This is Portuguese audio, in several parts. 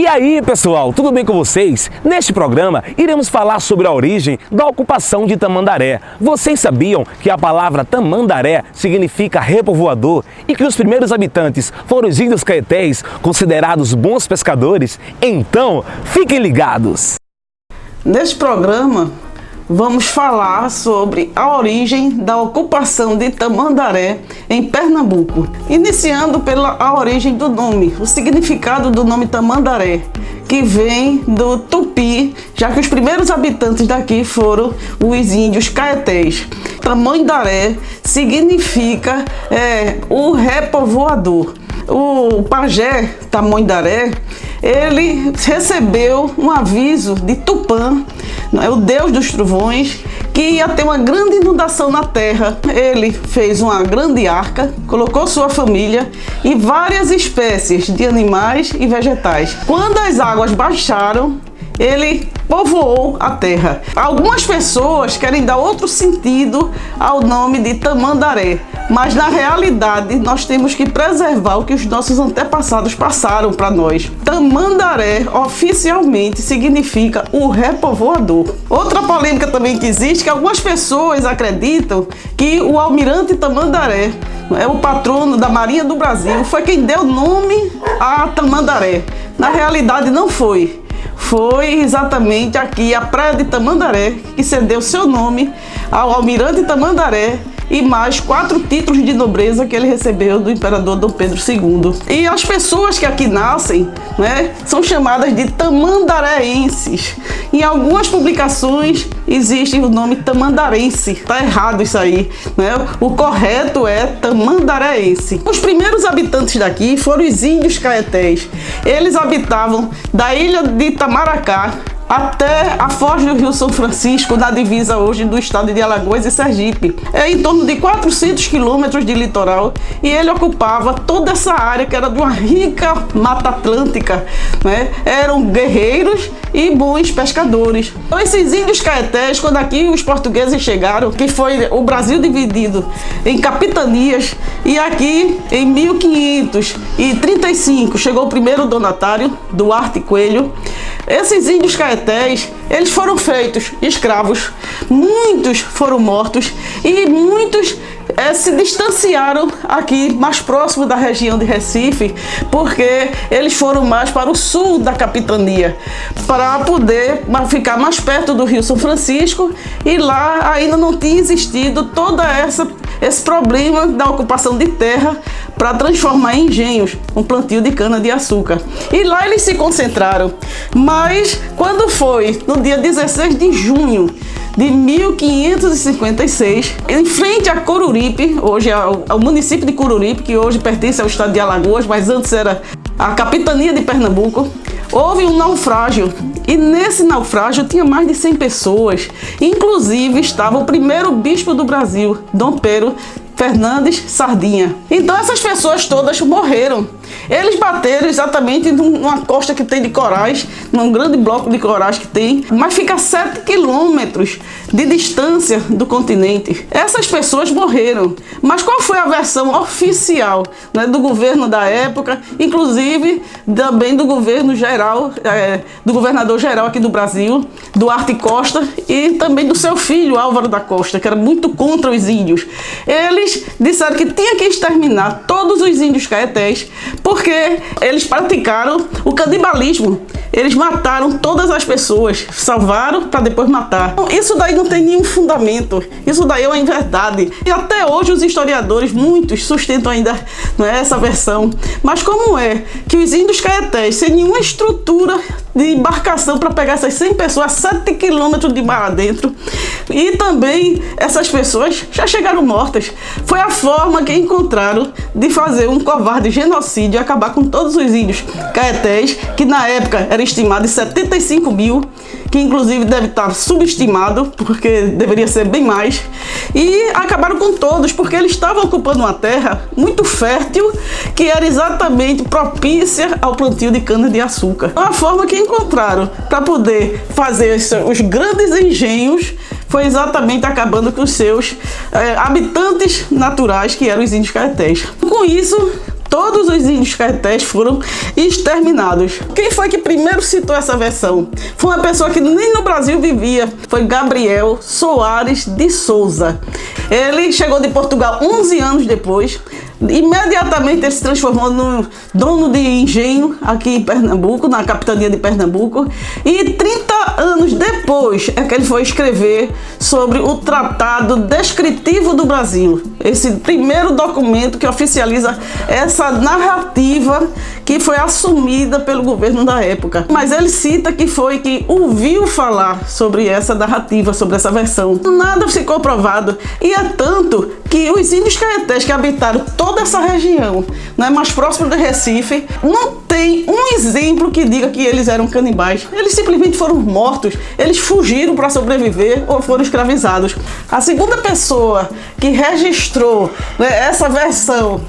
E aí, pessoal, tudo bem com vocês? Neste programa, iremos falar sobre a origem da ocupação de Tamandaré. Vocês sabiam que a palavra Tamandaré significa repovoador e que os primeiros habitantes foram os índios caetés, considerados bons pescadores? Então, fiquem ligados! Neste programa, vamos falar sobre a origem da ocupação de Tamandaré em Pernambuco, iniciando pela origem do nome, o significado do nome Tamandaré, que vem do tupi, já que os primeiros habitantes daqui foram os índios caetés. Tamandaré significa o repovoador. O pajé Tamandaré, ele recebeu um aviso de Tupã, o deus dos trovões, que ia ter uma grande inundação na terra. Ele fez uma grande arca, colocou sua família e várias espécies de animais e vegetais. Quando as águas baixaram, ele povoou a terra. Algumas pessoas querem dar outro sentido ao nome de Tamandaré, mas na realidade nós temos que preservar o que os nossos antepassados passaram para nós. Tamandaré oficialmente significa o repovoador. Outra polêmica também que existe, que algumas pessoas acreditam que o almirante Tamandaré, o patrono da Marinha do Brasil, foi quem deu nome a Tamandaré. Na realidade não foi. Foi exatamente aqui a praia de Tamandaré que cedeu seu nome ao almirante Tamandaré e mais 4 títulos de nobreza que ele recebeu do imperador Dom Pedro II. E as pessoas que aqui nascem, são chamadas de tamandaréenses. Em algumas publicações existe o nome tamandarense. Está errado isso aí, O correto é tamandaréense. Os primeiros habitantes daqui foram os índios caetés. Eles habitavam da ilha de Itamaracá até a foz do Rio São Francisco, na divisa hoje do estado de Alagoas e Sergipe. É em torno de 400 quilômetros de litoral e ele ocupava toda essa área que era de uma rica mata atlântica. Eram guerreiros e bons pescadores. Então esses índios caetés, quando aqui os portugueses chegaram, que foi o Brasil dividido em capitanias, e aqui em 1535 chegou o primeiro donatário, Duarte Coelho. Esses índios caetés, eles foram feitos escravos, muitos foram mortos e muitos se distanciaram aqui mais próximo da região de Recife, porque eles foram mais para o sul da capitania, para poder ficar mais perto do Rio São Francisco, e lá ainda não tinha existido todo esse problema da ocupação de terra para transformar em engenhos um plantio de cana-de-açúcar. E lá eles se concentraram. Mas quando foi no dia 16 de junho de 1556, em frente a Coruripe, hoje é o município de Coruripe, que hoje pertence ao estado de Alagoas, mas antes era a capitania de Pernambuco, houve um naufrágio. E nesse naufrágio tinha mais de 100 pessoas. Inclusive estava o primeiro bispo do Brasil, Dom Pedro Fernandes Sardinha. Então essas pessoas todas morreram. Eles bateram exatamente numa costa que tem de corais, num grande bloco de corais que tem, mas fica a 7 quilômetros de distância do continente. Essas pessoas morreram. Mas qual foi a versão oficial do governo da época, inclusive também do governo geral, do governador geral aqui do Brasil, Duarte Costa, e também do seu filho Álvaro da Costa, que era muito contra os índios. Eles disseram que tinha que exterminar todos os índios caetés, porque eles praticaram o canibalismo. Eles mataram todas as pessoas, salvaram para depois matar. Então, isso daí não tem nenhum fundamento, isso daí é uma inverdade. E até hoje os historiadores, muitos, sustentam ainda essa versão. Mas como é que os índios caetés, sem nenhuma estrutura de embarcação para pegar essas 100 pessoas a 7 quilômetros de mar adentro, e também essas pessoas já chegaram mortas? Foi a forma que encontraram de fazer um covarde genocídio e acabar com todos os índios caetés, que na época era estimado em 75 mil, que inclusive deve estar subestimado, porque deveria ser bem mais, e acabaram com todos, porque eles estavam ocupando uma terra muito fértil, que era exatamente propícia ao plantio de cana-de-açúcar. A forma que encontraram para poder fazer os grandes engenhos foi exatamente acabando com os seus habitantes naturais, que eram os índios caetés. Com isso, todos os índios caetés foram exterminados. Quem foi que primeiro citou essa versão? Foi uma pessoa que nem no Brasil vivia, foi Gabriel Soares de Souza. Ele chegou de Portugal 11 anos depois. Imediatamente ele se transformou no dono de engenho aqui em Pernambuco, na capitania de Pernambuco, e 30 anos depois é que ele foi escrever sobre o Tratado Descritivo do Brasil, esse primeiro documento que oficializa essa narrativa que foi assumida pelo governo da época. Mas ele cita que foi que ouviu falar sobre essa narrativa, sobre essa versão. Nada ficou provado, e é tanto que os índios caetés que habitaram toda essa região, né, mais próximo do Recife, não tem um exemplo que diga que eles eram canibais. Eles simplesmente foram mortos, eles fugiram para sobreviver ou foram escravizados. A segunda pessoa que registrou, né, essa versão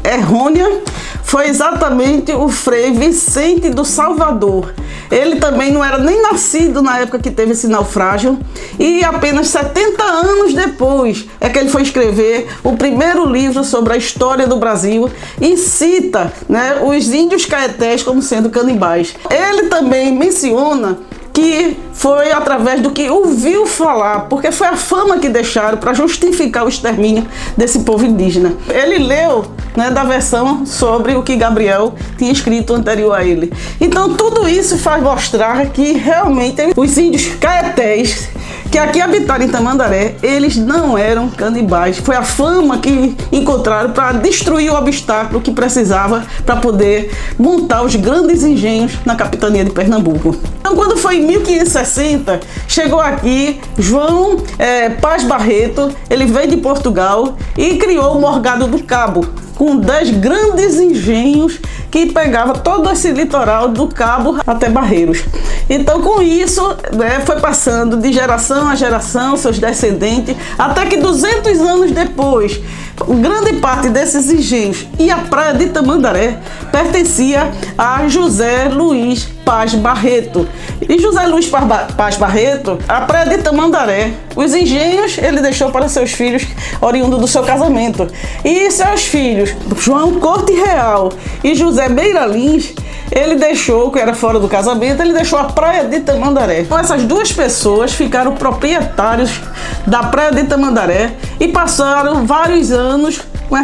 errônea foi exatamente o Frei Vicente do Salvador. Ele também não era nem nascido na época que teve esse naufrágio, e apenas 70 anos depois é que ele foi escrever o primeiro livro sobre a história do Brasil e cita, né, os índios caetés como sendo canibais. Ele também menciona que foi através do que ouviu falar, porque foi a fama que deixaram para justificar o extermínio desse povo indígena. Ele leu, né, da versão sobre o que Gabriel tinha escrito anterior a ele. Então tudo isso faz mostrar que realmente os índios caetés que aqui habitaram em Tamandaré, eles não eram canibais. Foi a fama que encontraram para destruir o obstáculo que precisava para poder montar os grandes engenhos na capitania de Pernambuco. Então, quando foi em 1560, chegou aqui João Paz Barreto. Ele veio de Portugal e criou o Morgado do Cabo, com 10 grandes engenhos que pegava todo esse litoral do Cabo até Barreiros. Então, com isso, né, foi passando de geração a geração, seus descendentes, até que 200 anos depois, grande parte desses engenhos e a praia de Tamandaré pertencia a José Luiz Paz Barreto. E José Luiz Paz Barreto, a praia de Tamandaré, os engenhos ele deixou para seus filhos, oriundo do seu casamento. E seus filhos, João Corte Real e José Beira Lins, ele deixou, que era fora do casamento, ele deixou a praia de Tamandaré. Então essas duas pessoas ficaram proprietários da praia de Tamandaré e passaram vários anos com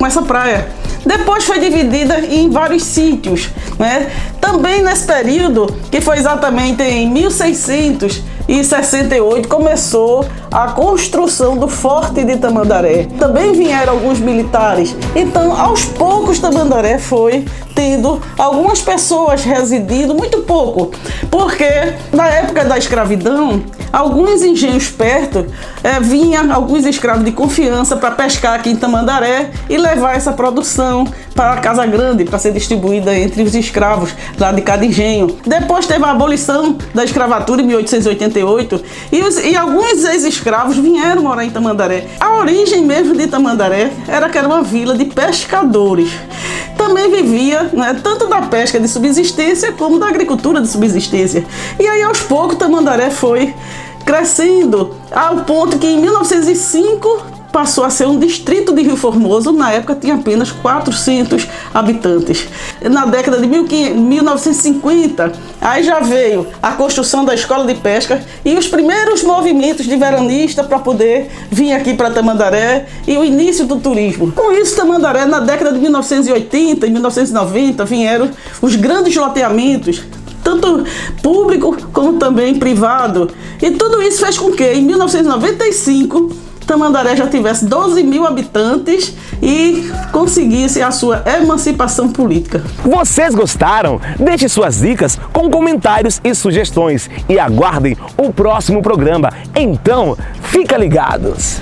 essa praia. Depois foi dividida em vários sítios, né? Também nesse período, que foi exatamente em 1668, começou a construção do Forte de Tamandaré. Também vieram alguns militares. Então, aos poucos, Tamandaré foi tendo algumas pessoas residindo, muito pouco, porque na época da escravidão, alguns engenhos perto vinham alguns escravos de confiança para pescar aqui em Tamandaré e levar essa produção para a Casa Grande, para ser distribuída entre os escravos lá de cada engenho. Depois teve a abolição da escravatura em 1888 e alguns ex-escravos vieram morar em Tamandaré. A origem mesmo de Tamandaré era que era uma vila de pescadores. Também vivia, né, tanto da pesca de subsistência como da agricultura de subsistência. E aí, aos poucos, Tamandaré foi crescendo ao ponto que em 1905 passou a ser um distrito de Rio Formoso. Na época tinha apenas 400 habitantes. Na década de 1950, aí já veio a construção da escola de pesca e os primeiros movimentos de veranista para poder vir aqui para Tamandaré e o início do turismo. Com isso, Tamandaré, na década de 1980 e 1990, vieram os grandes loteamentos, tanto público como também privado. E tudo isso fez com que, em 1995, Tamandaré já tivesse 12 mil habitantes e conseguisse a sua emancipação política. Vocês gostaram? Deixe suas dicas com comentários e sugestões e aguardem o próximo programa. Então, fica ligados!